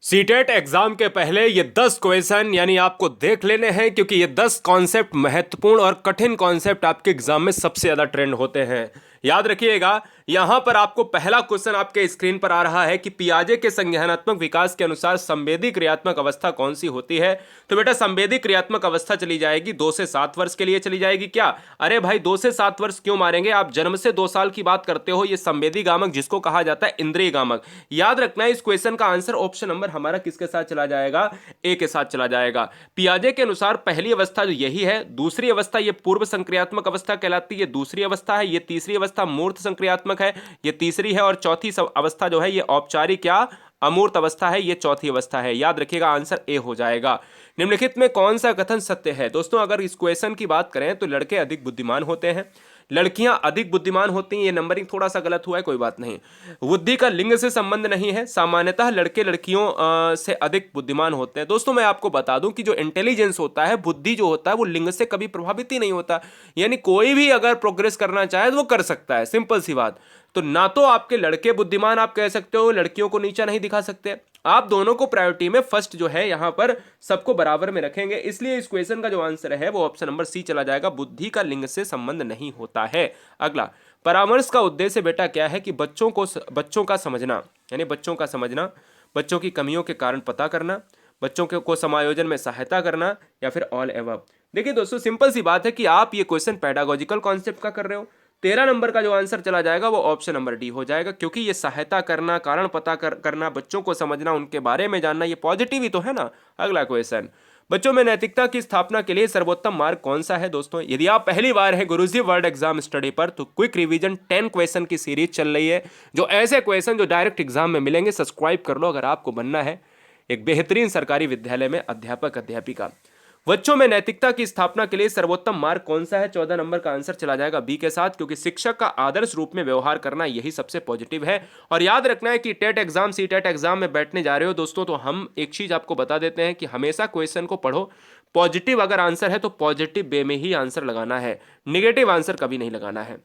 CTET exam के पहले ये 10 क्वेश्चन यानी आपको देख लेने हैं, क्योंकि ये 10 कॉन्सेप्ट महत्वपूर्ण और कठिन कॉन्सेप्ट आपके एग्जाम में सबसे ज्यादा ट्रेंड होते हैं। याद रखिएगा, यहां पर आपको पहला क्वेश्चन आपके स्क्रीन पर आ रहा है कि पियाजे के संज्ञानात्मक विकास के अनुसार संवेदी क्रियात्मक अवस्था कौन सी होती है। तो बेटा संवेदी क्रियात्मक अवस्था चली जाएगी 2 से 7 वर्ष के लिए चली जाएगी। क्या? अरे भाई 2 से 7 वर्ष क्यों मारेंगे? आप जन्म से 2 साल की बात करते हो। ये संवेदी गामक जिसको कहा जाता है इंद्रिय गामक। याद रखना है इस क्वेश्चन का आंसर ऑप्शन नंबर हमारा किसके साथ चला जाएगा? ए के साथ चला जाएगा। पियाजे के अनुसार पहली अवस्था जो यही है, दूसरी अवस्था ये पूर्व संक्रियात्मक अवस्था कहलाती है, ये दूसरी अवस्था है, ये तीसरी अवस्था मूर्त संक्रियात्मक है, ये तीसरी है, और चौथी अवस्था जो है ये औपचारिक या अमूर्त अवस्था है, ये चौथी अवस्था है। याद रखिएगा आंसर ए हो जाएगा। निम्नलिखित में कौन सा कथन सत्य है? दोस्तों अगर इस क्वेश्चन की बात करें तो लड़के अधिक बुद्धिमान होते हैं, लड़कियां अधिक बुद्धिमान होती हैं। ये नंबरिंग थोड़ा सा गलत हुआ है, कोई बात नहीं। बुद्धि का लिंग से संबंध नहीं है, सामान्यतः लड़के लड़कियों से अधिक बुद्धिमान होते हैं। दोस्तों मैं आपको बता दूं कि जो इंटेलिजेंस होता है, बुद्धि जो होता है, वो लिंग से कभी प्रभावित ही नहीं होता। यानी कोई भी अगर प्रोग्रेस करना चाहे तो वो कर सकता है, सिंपल सी बात। तो ना तो आपके लड़के बुद्धिमान आप कह सकते हो, लड़कियों को नीचा नहीं दिखा सकते। आप दोनों को प्रायोरिटी में फर्स्ट जो है यहां पर सबको बराबर में रखेंगे। इसलिए इस क्वेश्चन का जो आंसर है वो ऑप्शन नंबर सी चला जाएगा, बुद्धि का लिंग से संबंध नहीं होता है। अगला, परामर्श का उद्देश्य बेटा क्या है? कि बच्चों का समझना, यानी बच्चों का समझना, बच्चों की कमियों के कारण पता करना, बच्चों को समायोजन में सहायता करना, या फिर ऑल एबव। देखिए दोस्तों सिंपल सी बात है कि आप ये क्वेश्चन पेडागोजिकल कॉन्सेप्ट का कर रहे हो। 13 नंबर का जो आंसर चला जाएगा वो ऑप्शन नंबर डी हो जाएगा, क्योंकि ये सहायता करना, कारण पता करना, बच्चों को समझना, उनके बारे में जानना, ये पॉजिटिव ही तो है ना। अगला क्वेश्चन, बच्चों में नैतिकता की स्थापना के लिए सर्वोत्तम मार्ग कौन सा है? दोस्तों यदि आप पहली बार है गुरुजी वर्ल्ड एग्जाम स्टडी पर, तो क्विक रिवीजन 10 क्वेश्चन की सीरीज चल रही है, जो ऐसे क्वेश्चन जो डायरेक्ट एग्जाम में मिलेंगे। सब्सक्राइब कर लो अगर आपको बनना है एक बेहतरीन सरकारी विद्यालय में अध्यापक अध्यापिका। बच्चों में नैतिकता की स्थापना के लिए सर्वोत्तम मार्ग कौन सा है? 14 नंबर का आंसर चला जाएगा बी के साथ, क्योंकि शिक्षक का आदर्श रूप में व्यवहार करना यही सबसे पॉजिटिव है। और याद रखना है कि TET exam, CTET exam में बैठने जा रहे हो दोस्तों, तो हम एक चीज आपको बता देते हैं कि हमेशा क्वेश्चन को पढ़ो। पॉजिटिव अगर आंसर है तो पॉजिटिव वे में ही आंसर लगाना है, निगेटिव आंसर कभी नहीं लगाना है।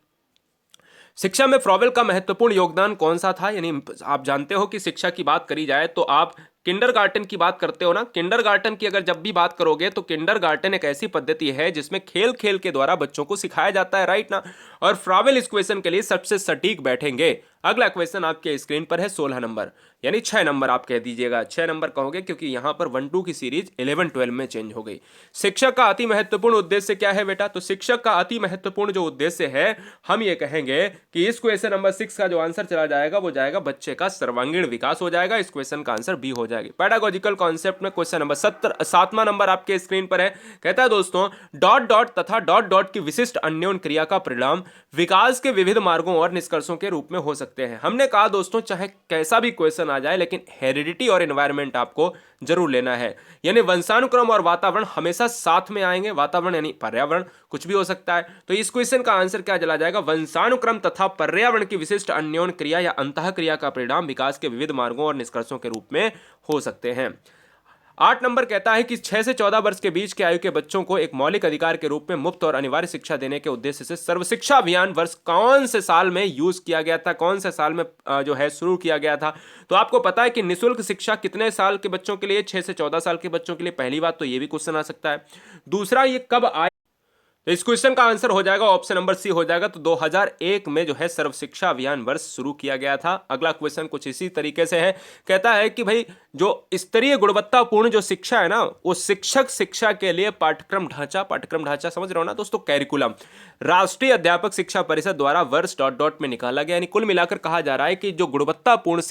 शिक्षा में फ्रॉवेल का महत्वपूर्ण योगदान कौन सा था? यानी आप जानते हो कि शिक्षा की बात करी जाए तो आप किंडरगार्टन की बात करते हो ना। किंडरगार्टन की अगर जब भी बात करोगे तो किंडरगार्टन एक ऐसी पद्धति है जिसमें खेल खेल के द्वारा बच्चों को सिखाया जाता है, राइट ना। और फ्रॉवेल इस क्वेश्चन के लिए सबसे सटीक बैठेंगे। अगला क्वेश्चन आपके स्क्रीन पर है 16 नंबर, यानी 6 नंबर आप कह दीजिएगा, 6 नंबर कहोगे क्योंकि यहां पर 1-2 की सीरीज 11-12 में चेंज हो गई। शिक्षक का अति महत्वपूर्ण उद्देश्य क्या है बेटा? तो शिक्षक का अति महत्वपूर्ण जो उद्देश्य है, हम ये कहेंगे कि इस क्वेश्चन नंबर 6 का जो आंसर चला जाएगा वो जाएगा बच्चे का सर्वांगीण विकास हो जाएगा। इस क्वेश्चन का आंसर बी हो जाएगी। पेडागोजिकल कॉन्सेप्ट में क्वेश्चन नंबर 7वां नंबर आपके स्क्रीन पर है। कहता है दोस्तों, डॉट डॉट तथा डॉट डॉट की विशिष्ट अन्योन क्रिया का परिणाम विकास के विविध मार्गों और निष्कर्षों के रूप में हो सकते हैं। हमने कहा दोस्तों चाहे कैसा भी क्वेश्चन आ जाए, लेकिन हेरिडिटी और एनवायरनमेंट आपको जरूर लेना है। यानी वंशानुक्रम और वातावरण हमेशा साथ में आएंगे। वातावरण यानी पर्यावरण, कुछ भी हो सकता है। तो इस क्वेश्चन का आंसर क्या चला जाएगा? वंशानुक्रम तथा पर्यावरण की विशिष्ट अन्योन क्रिया या अंतः क्रिया का परिणाम विकास के विविध मार्गों और निष्कर्षों के रूप में हो सकते हैं। 8 नंबर कहता है कि 6 से 14 वर्ष के बीच के आयु के बच्चों को एक मौलिक अधिकार के रूप में मुफ्त और अनिवार्य शिक्षा देने के उद्देश्य से सर्व शिक्षा अभियान वर्ष कौन से साल में यूज किया गया था, कौन से साल में जो है शुरू किया गया था? तो आपको पता है कि निःशुल्क शिक्षा कितने साल के बच्चों के लिए? 6 से 14 साल के बच्चों के लिए। पहली बात तो ये भी क्वेश्चन आ सकता है। दूसरा, ये कब आया? तो इस क्वेश्चन का आंसर हो जाएगा ऑप्शन नंबर सी हो जाएगा। तो 2001 में जो है सर्व शिक्षा अभियान वर्ष शुरू किया गया था। अगला क्वेश्चन कुछ इसी तरीके से है। कहता है कि भाई जो स्तरीय गुणवत्तापूर्ण जो शिक्षा है ना, वो शिक्षक शिक्षा के लिए पाठ्यक्रम ढांचा समझ रहे हो ना दोस्तों, कैरिकुलम राष्ट्रीय अध्यापक शिक्षा परिषद द्वारा वर्ष डॉट डॉट में निकाला गया। यानी कुल मिलाकर कहा जा रहा है कि जो गुणवत्तापूर्ण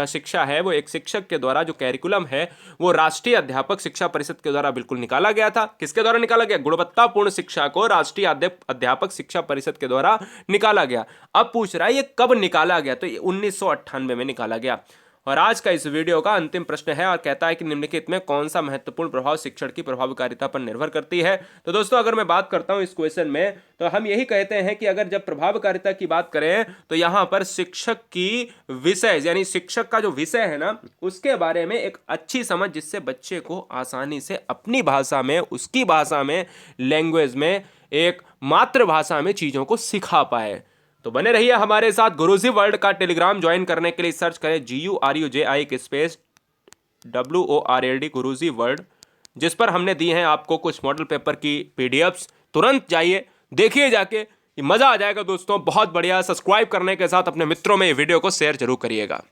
शिक्षा है वो एक शिक्षक के द्वारा, जो कैरिकुलम है वो राष्ट्रीय अध्यापक शिक्षा परिषद के द्वारा बिल्कुल निकाला गया था। किसके द्वारा निकाला गया? गुणवत्तापूर्ण शिक्षा को राष्ट्रीय अध्यापक शिक्षा परिषद के द्वारा निकाला गया। अब पूछ रहा है ये कब निकाला गया? तो 1998 में निकाला गया। और आज का इस वीडियो का अंतिम प्रश्न है और कहता है कि निम्नलिखित में कौन सा महत्वपूर्ण प्रभाव शिक्षण की प्रभावकारिता पर निर्भर करती है? तो दोस्तों अगर मैं बात करता हूं इस क्वेश्चन में, तो हम यही कहते हैं कि अगर जब प्रभावकारिता की बात करें तो यहां पर शिक्षक की विषय, यानी शिक्षक का जो विषय है ना, उसके बारे में एक अच्छी समझ, जिससे बच्चे को आसानी से अपनी भाषा में, उसकी भाषा में, लैंग्वेज में, एक मातृभाषा में चीजों को सिखा पाए। तो बने रहिए हमारे साथ। गुरुजी वर्ल्ड का टेलीग्राम ज्वाइन करने के लिए सर्च करें GURUJI के स्पेस WORLD गुरुजी वर्ल्ड, जिस पर हमने दी हैं आपको कुछ मॉडल पेपर की PDFs। तुरंत जाइए, देखिए जाके, मजा आ जाएगा दोस्तों, बहुत बढ़िया। सब्सक्राइब करने के साथ अपने मित्रों में ये वीडियो को शेयर जरूर करिएगा।